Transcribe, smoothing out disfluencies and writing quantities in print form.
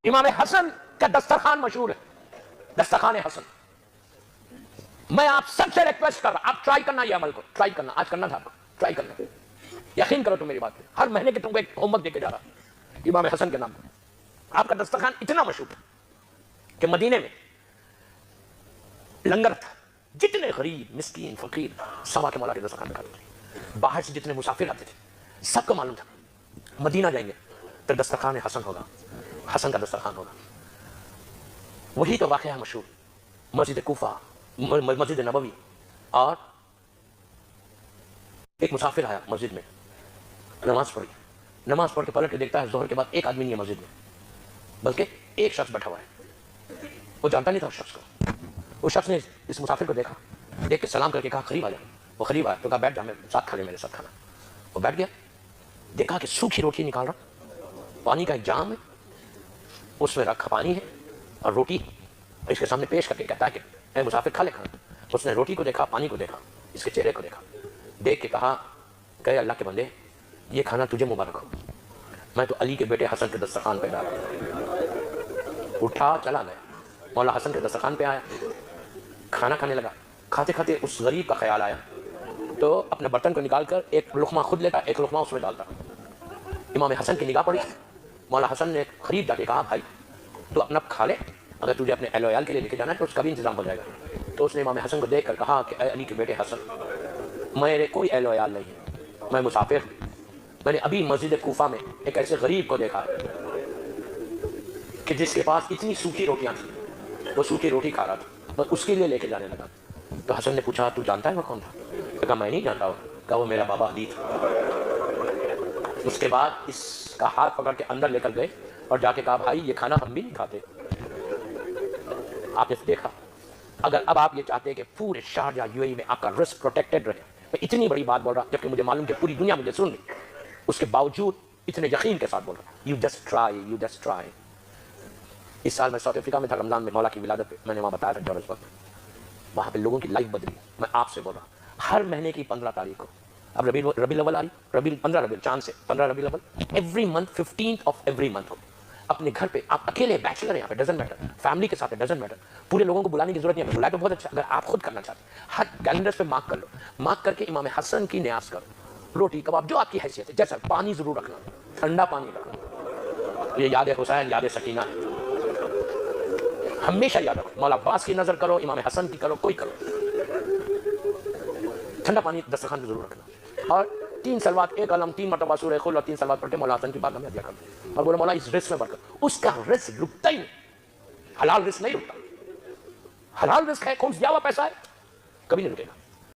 امام حسن کا دسترخوان مشہور ہے، دسترخوان حسن. میں آپ سب سے ریکویسٹ کر رہا، آپ ٹرائی کرنا یہ عمل کو، ٹرائی کرنا، آج کرنا تھا آپ کو، ٹرائی کرنا. یقین کرو تم میری بات پہ، ہر مہینے کے تم کو ایک ہوم ورک دے کے جا رہا امام حسن کے نام پر. آپ کا دسترخوان اتنا مشہور ہے کہ مدینے میں لنگر تھا، جتنے غریب مسکین فقیر سوا کے مولا کے دسترخوان پہ کھاتے تھے. باہر سے جتنے مسافر آتے تھے سب کو معلوم تھا مدینہ جائیں گے تو دسترخوان حسن ہوگا، حسن کا دسترخوان ہوگا. وہی تو واقعہ ہے مشہور، مسجد کوفہ، مسجد نبوی. اور ایک مسافر آیا مسجد میں، نماز پڑھی، نماز پڑھ کے پلٹ کے دیکھتا ہے ظہر کے بعد ایک آدمی نہیں ہے مسجد میں، بلکہ ایک شخص بیٹھا ہوا ہے. وہ جانتا نہیں تھا اس شخص کو. اس شخص نے اس مسافر کو دیکھا، دیکھ کے سلام کر کے کہا قریب آ جا. وہ قریب آیا تو کہا بیٹھ جا، میں ساتھ کھا لے، میرے ساتھ کھانا. وہ بیٹھ گیا، دیکھا کہ سوکھی روٹی نکال رہا، پانی کا ایک جام ہے، اس میں رکھا پانی ہے اور روٹی اس کے سامنے پیش کر کے کہتا ہے کہ اے مسافر کھا لے کھانا. اس نے روٹی کو دیکھا، پانی کو دیکھا، اس کے چہرے کو دیکھا، دیکھ کے کہا کہ اللہ کے بندے یہ کھانا تجھے مبارک ہو، میں تو علی کے بیٹے حسن کے دسترخوان پہ ڈالا. اٹھا چلا گیا، مولا حسن کے دسترخوان پہ آیا، کھانا کھانے لگا. کھاتے کھاتے اس غریب کا خیال آیا تو اپنے برتن کو نکال کر ایک لقمہ خود لیتا، ایک لقمہ اس میں ڈالتا. امام حسن کی نگاہ پڑی، مولا حسن نے قریب جا کے کہا بھائی تو اپنا کھا لے، اگر تجھے اپنے اہل و عیال کے لیے لے کے جانا ہے تو اس کا بھی انتظام ہو جائے گا. تو اس نے امام حسن کو دیکھ کر کہا کہ اے علی کے بیٹے حسن، میرے کوئی اہل و عیال نہیں ہے، میں مسافر ہوں. میں نے ابھی مسجد کوفہ میں ایک ایسے غریب کو دیکھا کہ جس کے پاس اتنی سوکھی روٹیاں تھیں، وہ سوکھی روٹی کھا رہا تھا، بس اس کے لیے لے کے جانے لگا. تو حسن نے پوچھا تو جانتا ہے وہ کون تھا؟ کہا میں نہیں جانتا ہوں. کہا وہ میرا بابا علی تھا. اس کے بعد اس کا ہاتھ پکڑ کے اندر لے کر گئے اور جا کے کہا بھائی یہ کھانا ہم بھی نہیں کھاتے. آپ نے دیکھا، اگر اب آپ یہ چاہتے ہیں کہ پورے شارجہ یو اے ای میں آپ کا رزق پروٹیکٹڈ رہے، میں اتنی بڑی بات بول رہا جبکہ مجھے معلوم کہ پوری دنیا مجھے سن رہی، اس کے باوجود اتنے یقین کے ساتھ بول رہا. You just try, you just try. اس سال میں ساؤتھ افریقہ میں تھا، رمضان میں مولا کی ولادت پہ میں نے وہاں بتایا تھا جورج وقت، وہاں پہ لوگوں کی لائف بدلی. میں آپ سے بول رہا ہر مہینے کی 15 تاریخ کو، اب ربیع الاول آ رہی، 15 ربیع چاند سے 15 ربیع الاول، every month 15th of every month ہو اپنے گھر پہ، آپ اکیلے بیچلر ہیں یہاں پہ ڈزنٹ میٹر، فیملی کے ساتھ ہے ڈزنٹ میٹر، پورے لوگوں کو بلانے کی ضرورت نہیں ہے. بلائے تو بہت اچھا، اگر آپ خود کرنا چاہتے ہیں ہر کیلنڈر پہ مارک کر لو، مارک کر کے امام حسن کی نیاز کرو، روٹی کباب جو آپ کی حیثیت ہے. جیسا پانی ضرور رکھنا، ٹھنڈا پانی رکھنا، یہ یاد حسین یاد سکینہ ہے، ہمیشہ یاد رکھو. مولا عباس کی نظر کرو، امام حسن کی کرو، کوئی کرو، ٹھنڈا پانی دسترخوان پہ ضرور رکھنا. اور 3 سلوات، ایک علم، 3 مرتبہ سورہ خل اور 3 سلوات پڑھ کے مولا حسن کی بات ہمیں دیا کرتے اور بولے مولا اس رزق میں برکت. اس کا رزق رکتا ہی نہیں، حلال رزق نہیں رکتا. حلال رزق ہے، خمس دیا ہوا پیسہ ہے، کبھی نہیں رکے گا.